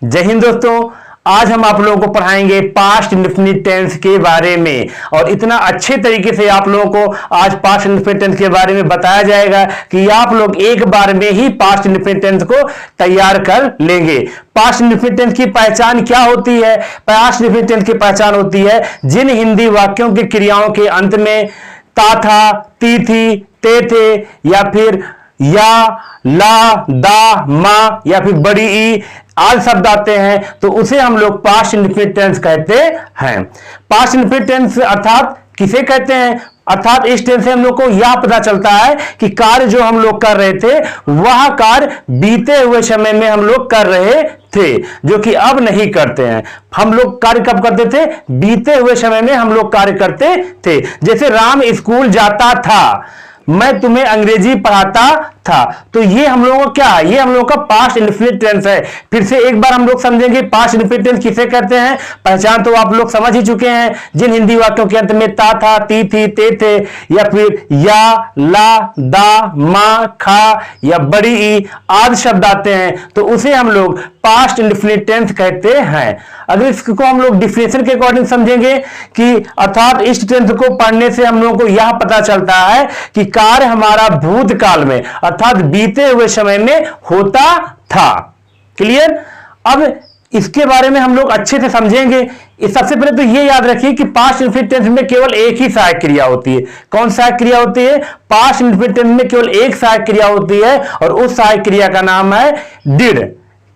जय हिंद दोस्तों, आज हम आप लोगों को पढ़ाएंगे पास्ट इंडेफिनिट टेंस के बारे में। और इतना अच्छे तरीके से आप लोगों को आज पास्ट इंडेफिनिट टेंस के बारे में बताया जाएगा कि आप लोग एक बार में ही पास्ट इंडेफिनिट टेंस को तैयार कर लेंगे। पास्ट इंडेफिनिट टेंस की पहचान क्या होती है? पास्ट इंडेफिनिट टेंस की पहचान होती है जिन हिंदी वाक्यों की क्रियाओं के अंत में ता था, ती थी, ते थे या फिर या, ला, दा, मा या फिर बड़ी ई आदि शब्द आते हैं तो उसे हम लोग पास्ट इंडेफिनिट टेंस कहते हैं। पास्ट इंडेफिनिट टेंस अर्थात किसे कहते हैं? अर्थात इस टेंस से हम लोग को यह पता चलता है कि कार्य जो हम लोग कर रहे थे वह कार्य बीते हुए समय में हम लोग कर रहे थे, जो कि अब नहीं करते हैं। हम लोग कार्य कब करते थे? बीते हुए समय में हम लोग कार्य करते थे। जैसे राम स्कूल जाता था, मैं तुम्हें अंग्रेजी पढ़ाता था, तो ये हम लोगों का क्या है? ये हम लोगों का पास्ट इंडेफिनिट टेंस है। फिर से एक बार हम लोग समझेंगे पास्ट इंडेफिनिट टेंस किसे कहते हैं। पहचान तो आप लोग समझ ही चुके हैं, जिन हिंदी वाक्यों के अंत में ता था, ती थी, ते थे या फिर या, ला, दा, मा, खा या बड़ी ई आदि शब्द आते हैं तो उसे हम लोग पास्ट इंडेफिनिट टेंस कहते हैं। अगर इसको हम लोग डिफिनेशन के अकॉर्डिंग समझेंगे कि अर्थात इस टेंस को पढ़ने से हम लोगों को यह पता चलता है कि कार्य हमारा भूतकाल में अर्थात बीते हुए समय में होता था। क्लियर? अब इसके बारे में हम लोग अच्छे से समझेंगे। सबसे पहले तो ये याद रखिए कि पास्ट इंडेफिनिट टेंस में केवल एक ही सहायक क्रिया होती है। कौन सहायक क्रिया होती है? पास्ट इंडेफिनिट टेंस में केवल एक सहायक क्रिया होती है और उस सहायक क्रिया का नाम है डिड।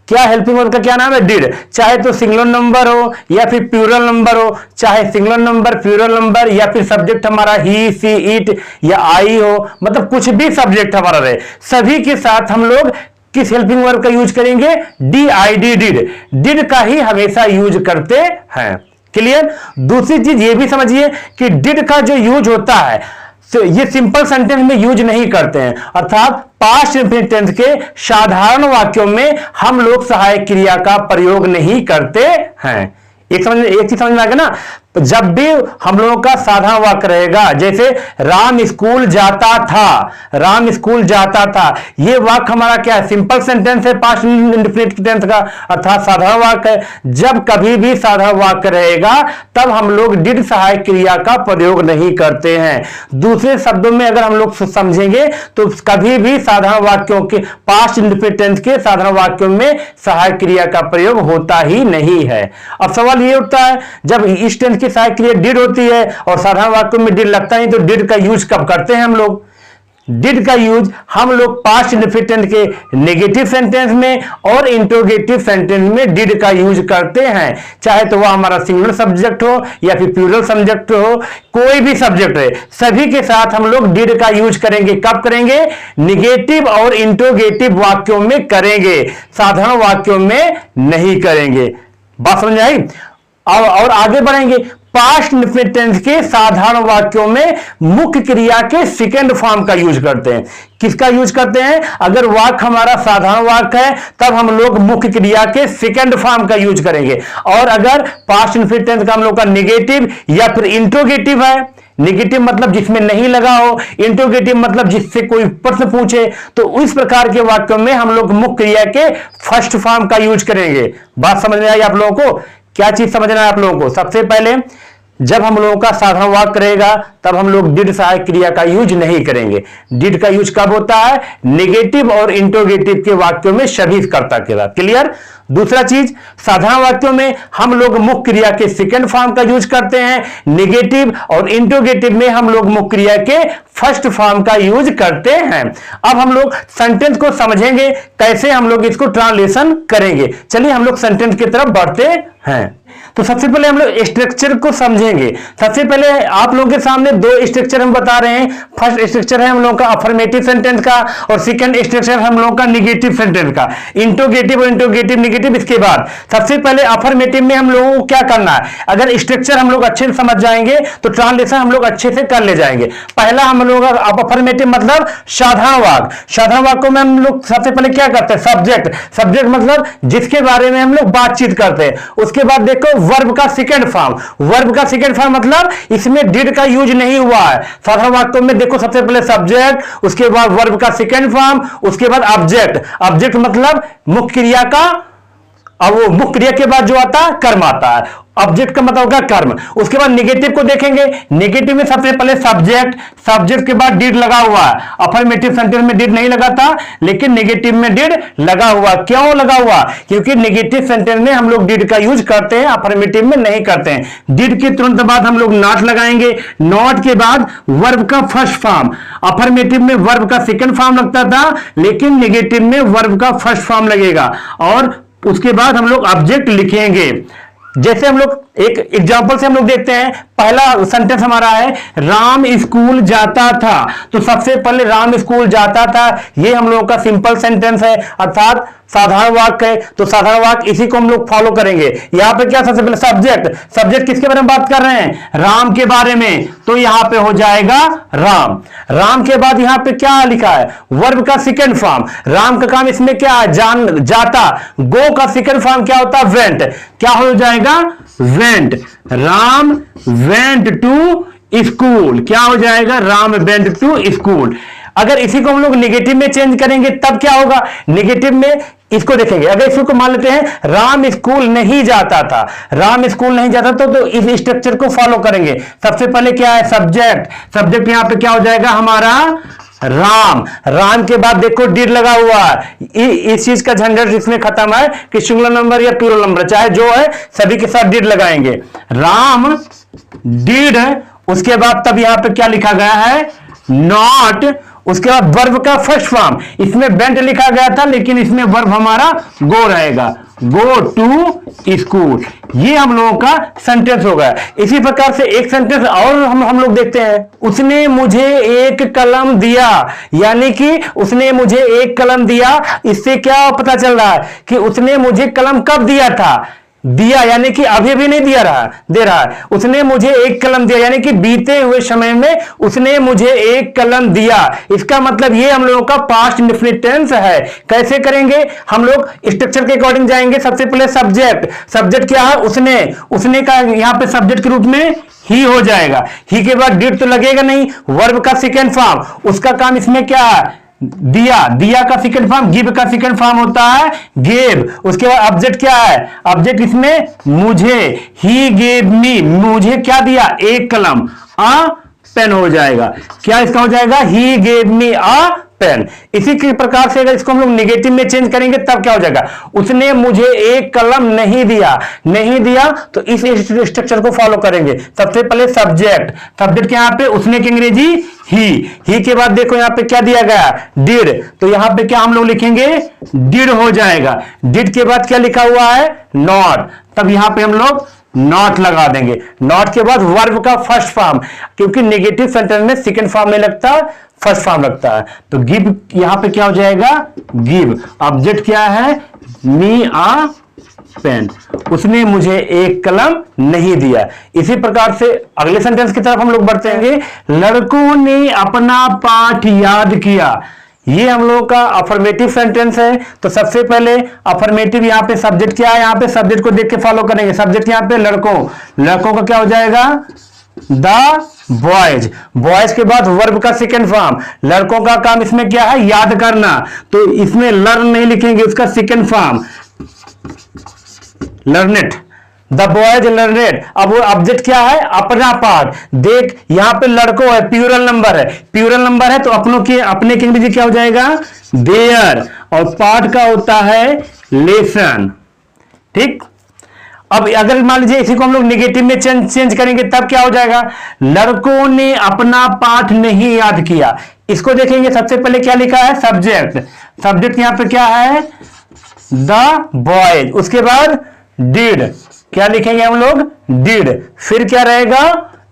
क्या हेल्पिंग वर्ब का क्या नाम है? डिड। चाहे तो सिंगुलर नंबर हो या फिर प्लूरल नंबर हो, चाहे सिंगुलर नंबर, प्लूरल नंबर या फिर सब्जेक्ट हमारा ही, सी, इट या आई हो, मतलब कुछ भी सब्जेक्ट हमारा रहे, सभी के साथ हम लोग किस हेल्पिंग वर्ब का यूज करेंगे? D I D, did. Did का ही हमेशा यूज करते हैं। क्लियर? दूसरी चीज ये भी समझिए कि डिड का जो यूज होता है ये सिंपल सेंटेंस में यूज नहीं करते हैं। अर्थात पास्ट इंडेफिनिट टेंस के साधारण वाक्यों में हम लोग सहायक क्रिया का प्रयोग नहीं करते हैं। एक चीज समझ में आ गया ना? जब भी हम लोगों का साधारण वाक्य रहेगा, जैसे राम स्कूल जाता था, राम स्कूल जाता था, ये वाक्य हमारा क्या है? सिंपल सेंटेंस है पास्ट इंडेफिनिट टेंस का, अर्थात साधारण वाक्य है। जब कभी भी साधारण वाक्य रहेगा तब हम लोग डिड सहायक क्रिया का प्रयोग नहीं करते हैं। दूसरे शब्दों में अगर हम लोग समझेंगे तो कभी भी साधारण वाक्यों के पास्ट इंडेफिनिट टेंस के साधारण वाक्यों में सहायक क्रिया का प्रयोग होता ही नहीं है। अब सवाल ये उठता है, जब इस टेंस सहायक क्रिया डिड होती है और साधारण वाक्यों में डिड लगता नहीं तो डिड का यूज कब करते हैं हम लोग? डिड का यूज हम लोग पास्ट इंडेफिनिट टेंस के नेगेटिव सेंटेंस में और इंटरोगेटिव सेंटेंस में डिड का यूज करते हैं। चाहे तो वह हमारा सिंगुलर सब्जेक्ट हो या फिर प्लूरल सब्जेक्ट हो, कोई भी सब्जेक्ट है, सभी के साथ हम लोग डिड का यूज करेंगे। कब करेंगे? नेगेटिव और इंटरोगेटिव वाक्यों में करेंगे, साधारण वाक्यों में नहीं करेंगे। बात समझ आई? और आगे बढ़ेंगे। पास्ट इंडेफिनिट टेंस के साधारण वाक्यों में मुख्य क्रिया के सेकंड फॉर्म का यूज करते हैं। किसका यूज करते हैं? अगर वाक्य हमारा साधारण वाक्य है तब हम लोग मुख्य क्रिया के सेकंड फॉर्म का यूज करेंगे। और अगर पास्ट इंडेफिनिट टेंस का हम लोग का नेगेटिव या फिर इंटरोगेटिव है, नेगेटिव मतलब जिसमें नहीं लगा हो, इंटरोगेटिव मतलब जिससे कोई प्रश्न पूछे, तो इस प्रकार के वाक्यों में हम लोग मुख्य क्रिया के फर्स्ट फॉर्म का यूज करेंगे। बात समझ में आई आप लोगों को? क्या चीज समझना है आप लोगों को? सबसे पहले जब हम लोगों का साधारण वाक्य रहेगा तब हम लोग डिड सहायक क्रिया का यूज नहीं करेंगे। डिड का यूज कब होता है? नेगेटिव और इंटरोगेटिव के वाक्यों में सभी कर्ता के साथ। क्लियर? दूसरा चीज, साधारण वाक्यों में हम लोग मुख्य क्रिया के सेकंड फॉर्म का यूज करते हैं, नेगेटिव और इंटरोगेटिव में हम लोग मुख्य क्रिया के फर्स्ट फॉर्म का यूज करते हैं। अब हम लोग सेंटेंस को समझेंगे, कैसे हम लोग इसको ट्रांसलेशन करेंगे। चलिए हम लोग सेंटेंस की तरफ बढ़ते हैं। तो सबसे पहले हम लोग स्ट्रक्चर को समझेंगे। सबसे पहले आप लोगों के सामने दो स्ट्रक्चर हम बता रहे हैं। फर्स्ट स्ट्रक्चर है हम लोगों का अफर्मेटिव सेंटेंस का और सेकंड स्ट्रक्चर हम लोगों का निगेटिव सेंटेंस का। इंटरोगेटिव और इंटरोगेटिव निगेटिव इसके बाद। सबसे पहले अफर्मेटिव में हम लोगों को क्या करना है? अगर स्ट्रक्चर हम लोग अच्छे से समझ जाएंगे तो ट्रांसलेशन हम लोग अच्छे से कर ले जाएंगे। पहला हम लोग अफर्मेटिव मतलब साधारण वाक्य। साधारण वाक्यों में हम लोग सबसे पहले क्या करते हैं? सब्जेक्ट। सब्जेक्ट मतलब जिसके बारे में हम लोग बातचीत करते हैं। उसके बाद देखो वर्ब का सेकंड फॉर्म। वर्ब का सेकंड फॉर्म मतलब इसमें डिड का यूज नहीं हुआ है। साधारण वाक्यों में देखो सबसे पहले सब्जेक्ट, उसके बाद वर्ब का सेकंड फॉर्म, उसके बाद ऑब्जेक्ट। ऑब्जेक्ट मतलब मुख्य क्रिया का अब वो मुख्य क्रिया के बाद जो आता है कर्म आता है, ऑब्जेक्ट का मतलब होगा कर्म। उसके बाद नेगेटिव को देखेंगे, नेगेटिव में सबसे पहले सब्जेक्ट, सब्जेक्ट के बाद डिड लगा हुआ है। अफर्मेटिव सेंटेंस में डिड नहीं लगा था, लेकिन नेगेटिव में डिड लगा हुआ। क्यों लगा हुआ? क्योंकि नेगेटिव सेंटेंस में हम लोग डिड का यूज करते हैं, अफर्मेटिव में नहीं करते हैं। डिड के तुरंत बाद हम लोग नॉट लगाएंगे, नॉट के बाद वर्ब का फर्स्ट फॉर्म। अफर्मेटिव में वर्ब का सेकंड फॉर्म लगता था, लेकिन नेगेटिव में वर्ब का फर्स्ट फॉर्म लगेगा, और उसके बाद हम लोग ऑब्जेक्ट लिखेंगे। जैसे हम लोग एक एग्जांपल से हम लोग देखते हैं, पहला सेंटेंस हमारा है राम स्कूल जाता था। तो सबसे पहले राम स्कूल जाता था, ये हम लोगों का सिंपल सेंटेंस है, अर्थात साधारण वाक्य है। तो साधारण वाक्य इसी को हम लोग फॉलो करेंगे। यहां पे क्या सबसे पहले सब्जेक्ट, सब्जेक्ट किसके बारे में बात कर रहे हैं? राम के बारे में। तो यहां पे हो जाएगा राम। राम के बाद यहां पे क्या लिखा है? वर्ब का सेकंड फॉर्म। राम का काम इसमें क्या है? जाता। गो का सेकंड फॉर्म क्या होता है? वेंट। क्या हो जाएगा? Went. Ram went to school. क्या हो जाएगा? Ram went to school. अगर इसी को हम लोग नेगेटिव में चेंज करेंगे तब क्या होगा? नेगेटिव में इसको देखेंगे, अगर इसको मान लेते हैं राम स्कूल नहीं जाता था, राम स्कूल नहीं जाता तो इस स्ट्रक्चर को फॉलो करेंगे। सबसे पहले क्या है? सब्जेक्ट। सब्जेक्ट यहां पे क्या हो जाएगा हमारा? राम। राम के बाद देखो डिड लगा हुआ है। इस चीज का झंझट इसमें खत्म है कि सिंगुलर नंबर या प्लूरल नंबर चाहे जो है सभी के साथ डिड लगाएंगे। राम डिड, उसके बाद तब यहां पे क्या लिखा गया है? नॉट। उसके बाद वर्ब का फर्स्ट फॉर्म, इसमें वेंट लिखा गया था लेकिन इसमें वर्ब हमारा गो रहेगा, गो टू स्कूल। ये हम लोगों का सेंटेंस होगा। इसी प्रकार से एक सेंटेंस और हम लोग देखते हैं, उसने मुझे एक कलम दिया। यानी कि उसने मुझे एक कलम दिया, इससे क्या पता चल रहा है कि उसने मुझे कलम कब दिया था? दिया यानी कि अभी भी नहीं दे रहा है। उसने मुझे एक कलम दिया यानी कि बीते हुए समय में उसने मुझे एक कलम दिया। इसका मतलब ये हम लोगों का पास्ट इंडेफिनिट टेंस है। कैसे करेंगे? हम लोग स्ट्रक्चर के अकॉर्डिंग जाएंगे। सबसे पहले सब्जेक्ट। सब्जेक्ट क्या है? उसने। उसने का यहां पे सब्जेक्ट के रूप में ही हो जाएगा। ही के बाद डिड तो लगेगा नहीं। वर्ब का सेकेंड फॉर्म, उसका काम इसमें क्या है? दिया। दिया का सेकंड फॉर्म, गिव का सेकंड फॉर्म होता है गेव। उसके बाद ऑब्जेक्ट क्या है? ऑब्जेक्ट इसमें मुझे, ही गेव मी। मुझे क्या दिया? एक कलम। अ पेन हो जाएगा। क्या इसका हो जाएगा? He gave me a pen. इसी के प्रकार से अगर इसको हम लोग नेगेटिव में चेंज करेंगे तब क्या हो जाएगा? उसने मुझे एक कलम नहीं दिया। नहीं दिया तो इस स्ट्रक्चर को फॉलो करेंगे। सबसे पहले सब्जेक्ट। सब्जेक्ट यहां पे उसने की अंग्रेजी ही के बाद देखो यहां पे क्या दिया गया? डिड। तो यहां पे क्या हम लोग लिखेंगे? डिड हो जाएगा। डिड के बाद क्या लिखा हुआ है? नॉट। तब यहां पे हम लोग नॉट लगा देंगे। नॉट के बाद वर्ब का फर्स्ट फॉर्म, क्योंकि नेगेटिव सेंटेंस में सेकंड फॉर्म नहीं लगता, फर्स्ट फॉर्म लगता है। तो गिव यहां पे क्या हो जाएगा? गिव। ऑब्जेक्ट क्या है? मी आ पेन। उसने मुझे एक कलम नहीं दिया। इसी प्रकार से अगले सेंटेंस की तरफ हम लोग बढ़ते हैं। लड़कों ने अपना पाठ याद किया। ये हम लोगों का अफर्मेटिव सेंटेंस है। तो सबसे पहले अफर्मेटिव यहां पे सब्जेक्ट क्या है? यहां पे सब्जेक्ट को देख के फॉलो करेंगे। सब्जेक्ट यहां पे लड़कों। लड़कों का क्या हो जाएगा? The boys. बॉयज के बाद वर्ब का सेकंड फॉर्म। लड़कों का काम इसमें क्या है? याद करना। तो इसमें लर्न नहीं लिखेंगे, उसका सेकंड फॉर्म लर्नेट। The boys लर्नेट। अब वो ऑब्जेक्ट क्या है? अपना पाठ। देख यहां पे लड़कों है, प्लूरल नंबर है। प्लूरल नंबर है तो अपने की अंग्रेजी क्या हो जाएगा? देयर। और पाठ का होता है लेसन। ठीक। अब अगर मान लीजिए इसी को हम लोग नेगेटिव में चेंज करेंगे तब क्या हो जाएगा? लड़कों ने अपना पाठ नहीं याद किया। इसको देखेंगे। सबसे पहले क्या लिखा है? सब्जेक्ट। सब्जेक्ट यहां पे क्या है? The boys. उसके बाद डिड। क्या लिखेंगे हम लोग? डिड। फिर क्या रहेगा?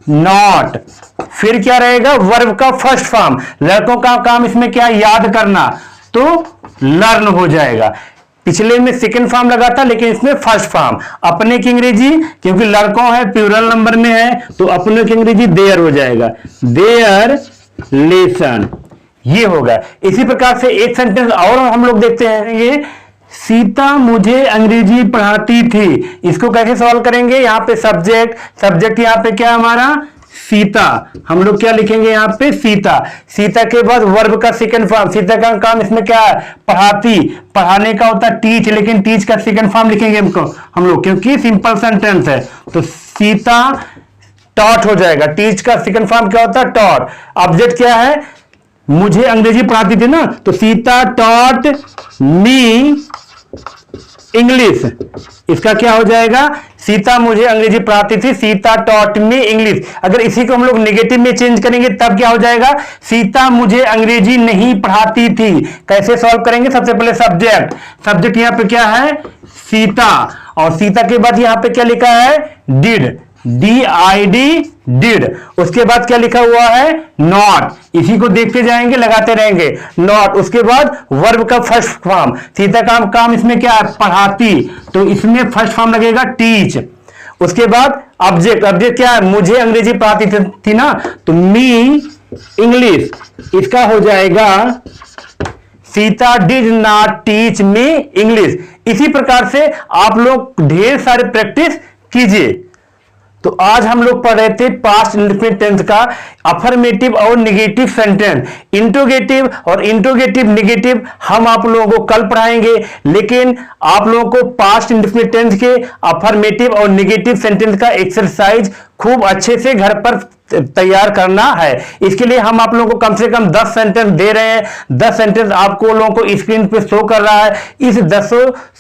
नॉट। फिर क्या रहेगा? वर्ब का फर्स्ट फॉर्म। लड़कों का काम इसमें क्या? याद करना। तो लर्न हो जाएगा। पिछले में सेकंड फॉर्म लगा था लेकिन इसमें फर्स्ट फॉर्म। अपने की अंग्रेजी, क्योंकि लड़कों है प्लूरल नंबर में है तो अपने की अंग्रेजी देयर हो जाएगा। There lesson. ये होगा। इसी प्रकार से एक सेंटेंस और हम लोग देखते हैं। ये सीता मुझे अंग्रेजी पढ़ाती थी। इसको कैसे सॉल्व करेंगे? यहां पे सब्जेक्ट। सब्जेक्ट यहां पे क्या हमारा? सीता, हम लोग क्या लिखेंगे यहाँ पे, सीता। सीता के बाद वर्ब का सेकंड फॉर्म, सीता का काम इसमें क्या है, पढ़ाती, पढ़ाने का होता है टीच, लेकिन टीच का सेकंड फॉर्म लिखेंगे हम लोग क्योंकि सिंपल सेंटेंस है। तो सीता टॉट हो जाएगा। टीच का सेकंड फॉर्म क्या होता है, टॉट। ऑब्जेक्ट क्या है, मुझे अंग्रेजी पढ़ाती थी ना, तो सीता टॉट मी इंग्लिश। इसका क्या हो जाएगा, सीता मुझे अंग्रेजी पढ़ाती थी, सीता टॉट मी इंग्लिश। अगर इसी को हम लोग नेगेटिव में चेंज करेंगे तब क्या हो जाएगा, सीता मुझे अंग्रेजी नहीं पढ़ाती थी। कैसे सॉल्व करेंगे, सबसे पहले सब्जेक्ट, सब्जेक्ट यहां पे क्या है, सीता, और सीता के बाद यहां पे क्या लिखा है, डिड, DID डिड। उसके बाद क्या लिखा हुआ है, नॉट। इसी को देखते जाएंगे, लगाते रहेंगे, नॉट। उसके बाद वर्ब का फर्स्ट फॉर्म, सीता का काम इसमें क्या है, पढ़ाती, तो इसमें फर्स्ट फॉर्म लगेगा टीच। उसके बाद ऑब्जेक्ट, ऑब्जेक्ट क्या है, मुझे अंग्रेजी पढ़ाती थी ना, तो मी इंग्लिश। इसका हो जाएगा Sita did not teach me English. इसी प्रकार से आप लोग ढेर सारे प्रैक्टिस कीजिए। तो आज हम लोग पढ़ रहे थे पास्ट इंडेफिनिट टेंस का अफर्मेटिव और नेगेटिव सेंटेंस। इंट्रोगेटिव और इंट्रोगेटिव नेगेटिव हम आप लोगों को कल पढ़ाएंगे, लेकिन आप लोगों को पास्ट इंडेफिनिट टेंस के अफर्मेटिव और नेगेटिव सेंटेंस का एक्सरसाइज खूब अच्छे से घर पर तैयार करना है। इसके लिए हम आप लोगों को कम से कम 10 सेंटेंस दे रहे हैं। 10 सेंटेंस आपको लोगों को स्क्रीन पे शो कर रहा है। इस 10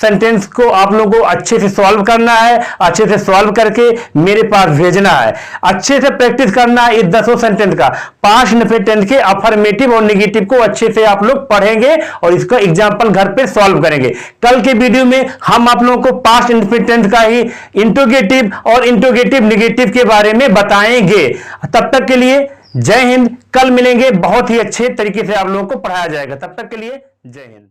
सेंटेंस को आप लोगों को अच्छे से सॉल्व करना है, अच्छे से सॉल्व करके मेरे पास भेजना है, अच्छे से प्रैक्टिस करना है। इस 10 सेंटेंस का पास्ट इंडेफिनिट टेंस के अफर्मेटिव और नेगेटिव को अच्छे से आप लोग पढ़ेंगे और इसका एग्जाम्पल घर पे सॉल्व करेंगे। कल के वीडियो में हम आप लोगों को पास्ट इंडेफिनिट टेंस का ही इंट्रोगेटिव और इंट्रोगेटिव नेगेटिव के बारे में बताएंगे। तब तक के लिए जय हिंद। कल मिलेंगे, बहुत ही अच्छे तरीके से आप लोगों को पढ़ाया जाएगा। तब तक के लिए जय हिंद।